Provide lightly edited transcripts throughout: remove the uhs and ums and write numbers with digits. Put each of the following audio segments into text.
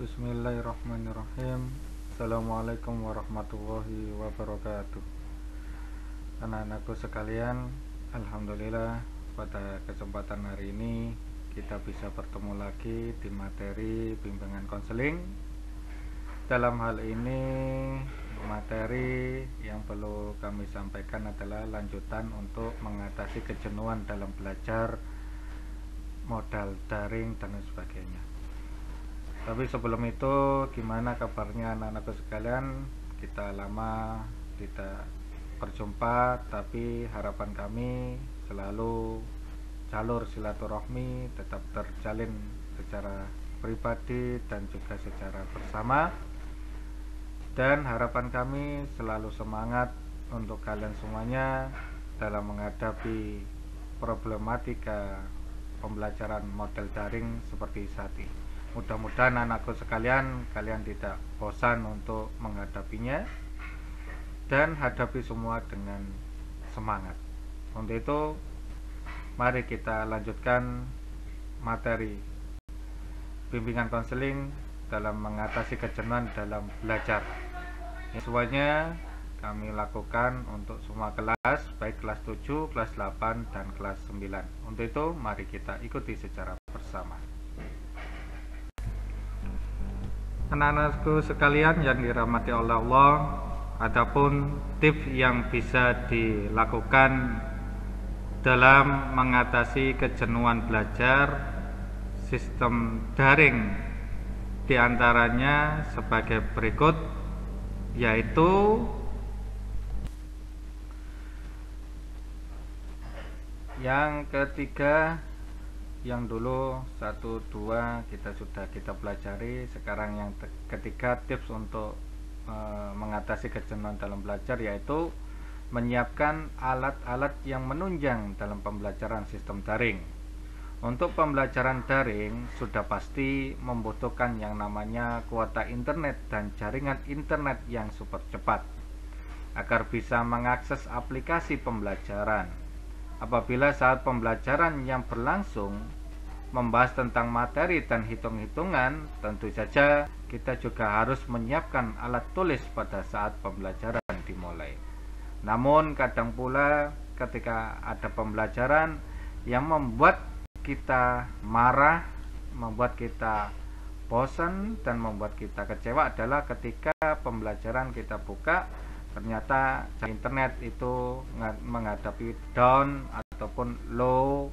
Bismillahirrahmanirrahim. Assalamualaikum warahmatullahi wabarakatuh. Anak-anakku sekalian, alhamdulillah pada kesempatan hari ini kita bisa bertemu lagi di materi bimbingan konseling. Dalam hal ini materi yang perlu kami sampaikan adalah lanjutan untuk mengatasi kejenuhan dalam belajar modal daring dan sebagainya. Tapi sebelum itu, gimana kabarnya anak-anakku sekalian? Kita lama tidak berjumpa, tapi harapan kami selalu jalur silaturahmi tetap terjalin secara pribadi dan juga secara bersama. Dan harapan kami selalu semangat untuk kalian semuanya dalam menghadapi problematika pembelajaran model daring seperti saat ini. Mudah-mudahan anakku sekalian, kalian tidak bosan untuk menghadapinya dan hadapi semua dengan semangat. Untuk itu, mari kita lanjutkan materi bimbingan konseling dalam mengatasi kejenuhan dalam belajar. Ini semuanya kami lakukan untuk semua kelas, baik kelas 7, kelas 8, dan kelas 9. Untuk itu, mari kita ikuti secara bersama. Anak-anakku sekalian yang dirahmati oleh Allah, adapun tips yang bisa dilakukan dalam mengatasi kejenuhan belajar sistem daring diantaranya sebagai berikut, yaitu yang ketiga, yang dulu 1, 2 kita pelajari. Sekarang yang ketiga, tips untuk mengatasi kejenuhan dalam belajar, yaitu menyiapkan alat-alat yang menunjang dalam pembelajaran sistem daring. Untuk pembelajaran daring sudah pasti membutuhkan yang namanya kuota internet dan jaringan internet yang super cepat agar bisa mengakses aplikasi pembelajaran. Apabila saat pembelajaran yang berlangsung membahas tentang materi dan hitung-hitungan, tentu saja kita juga harus menyiapkan alat tulis pada saat pembelajaran dimulai. Namun kadang pula ketika ada pembelajaran yang membuat kita marah, membuat kita bosan, dan membuat kita kecewa adalah ketika pembelajaran kita buka ternyata internet itu menghadapi down ataupun low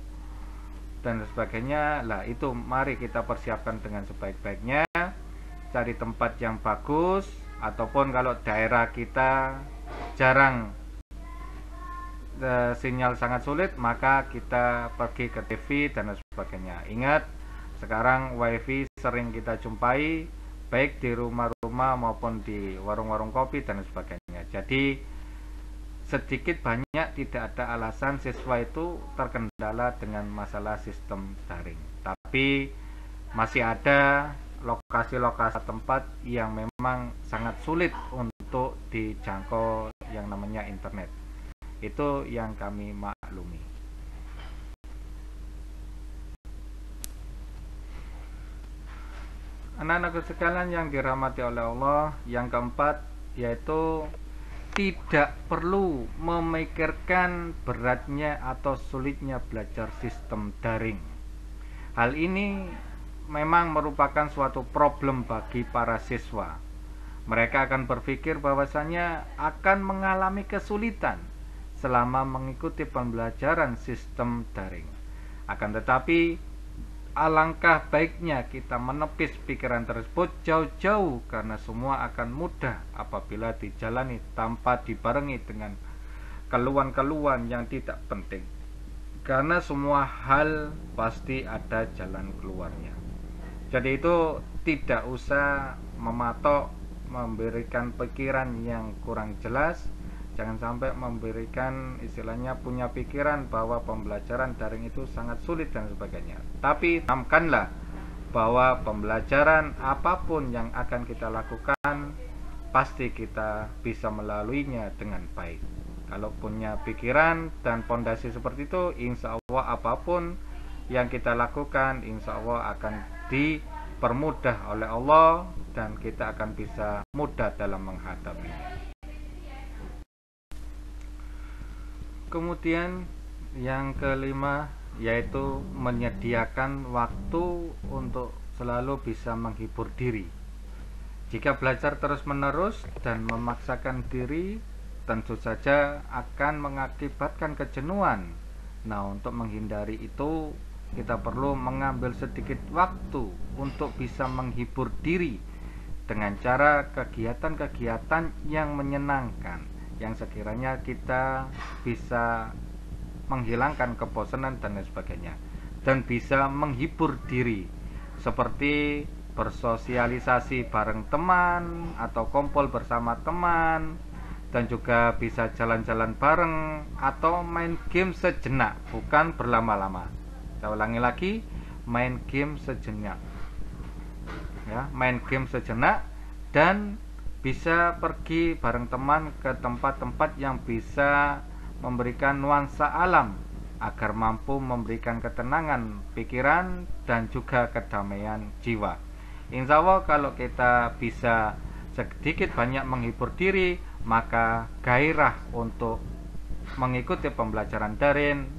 dan sebagainya. Lah itu mari kita persiapkan dengan sebaik-baiknya, cari tempat yang bagus, ataupun kalau daerah kita jarang sinyal sangat sulit, maka kita pergi ke TV dan sebagainya. Ingat, sekarang wifi sering kita jumpai baik di rumah-rumah maupun di warung-warung kopi dan sebagainya. Jadi sedikit banyak tidak ada alasan siswa itu terkendala dengan masalah sistem daring. Tapi masih ada lokasi-lokasi tempat yang memang sangat sulit untuk dijangkau yang namanya internet. Itu yang kami maklumi. Anak-anakku sekalian yang dirahmati oleh Allah, yang keempat yaitu tidak perlu memikirkan beratnya atau sulitnya belajar sistem daring. Hal ini memang merupakan suatu problem bagi para siswa. Mereka akan berpikir bahwasanya akan mengalami kesulitan selama mengikuti pembelajaran sistem daring. Akan tetapi alangkah baiknya kita menepis pikiran tersebut jauh-jauh, karena semua akan mudah apabila dijalani tanpa dibarengi dengan keluhan-keluhan yang tidak penting, karena semua hal pasti ada jalan keluarnya. Jadi itu tidak usah mematok, memberikan pikiran yang kurang jelas. Jangan sampai memberikan istilahnya punya pikiran bahwa pembelajaran daring itu sangat sulit dan sebagainya. Tapi tanamkanlah bahwa pembelajaran apapun yang akan kita lakukan pasti kita bisa melaluinya dengan baik. Kalau punya pikiran dan pondasi seperti itu, insya Allah apapun yang kita lakukan insya Allah akan dipermudah oleh Allah dan kita akan bisa mudah dalam menghadapi. Kemudian yang kelima yaitu menyediakan waktu untuk selalu bisa menghibur diri. Jika belajar terus-menerus dan memaksakan diri, tentu saja akan mengakibatkan kejenuhan. Nah, untuk menghindari itu, kita perlu mengambil sedikit waktu untuk bisa menghibur diri dengan cara kegiatan-kegiatan yang menyenangkan, yang sekiranya kita bisa menghilangkan kebosanan dan lain sebagainya, dan bisa menghibur diri seperti bersosialisasi bareng teman atau kumpul bersama teman, dan juga bisa jalan-jalan bareng atau main game sejenak, bukan berlama-lama. Saya ulangi lagi, main game sejenak ya, main game sejenak, dan bisa pergi bareng teman ke tempat-tempat yang bisa memberikan nuansa alam agar mampu memberikan ketenangan pikiran dan juga kedamaian jiwa. Insya Allah kalau kita bisa sedikit banyak menghibur diri, maka gairah untuk mengikuti pembelajaran daring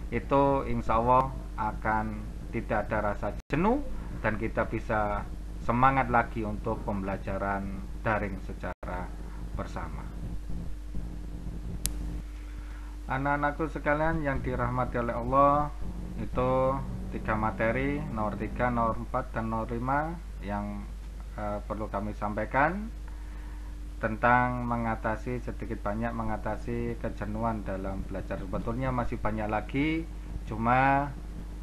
itu insya Allah akan tidak ada rasa jenuh, dan kita bisa semangat lagi untuk pembelajaran daring secara bersama. Anak-anakku sekalian yang dirahmati oleh Allah, itu 3 materi, nomor 3, nomor 4, dan nomor 5 yang perlu kami sampaikan tentang mengatasi, sedikit banyak mengatasi kejenuhan dalam belajar. Sebetulnya masih banyak lagi, cuma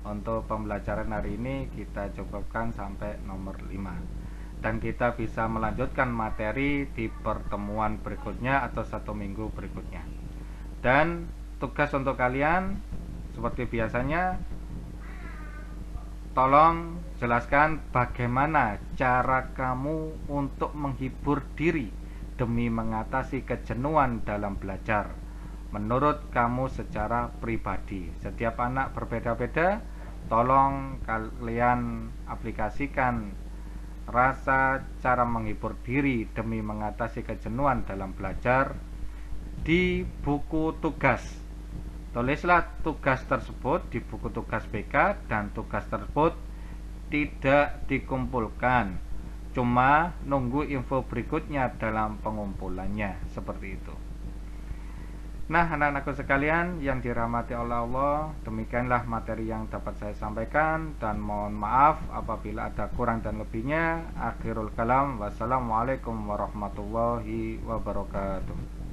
untuk pembelajaran hari ini kita cukupkan sampai nomor 5, dan kita bisa melanjutkan materi di pertemuan berikutnya atau 1 minggu berikutnya. Dan tugas untuk kalian seperti biasanya, tolong jelaskan bagaimana cara kamu untuk menghibur diri demi mengatasi kejenuhan dalam belajar menurut kamu secara pribadi. Setiap anak berbeda-beda, tolong kalian aplikasikan rasa cara menghibur diri demi mengatasi kejenuhan dalam belajar di buku tugas. Tulislah tugas tersebut di buku tugas BK, dan tugas tersebut tidak dikumpulkan, cuma nunggu info berikutnya dalam pengumpulannya, seperti itu. Nah, anak-anakku sekalian yang dirahmati oleh Allah, demikianlah materi yang dapat saya sampaikan, dan mohon maaf apabila ada kurang dan lebihnya. Akhirul kalam, wassalamualaikum warahmatullahi wabarakatuh.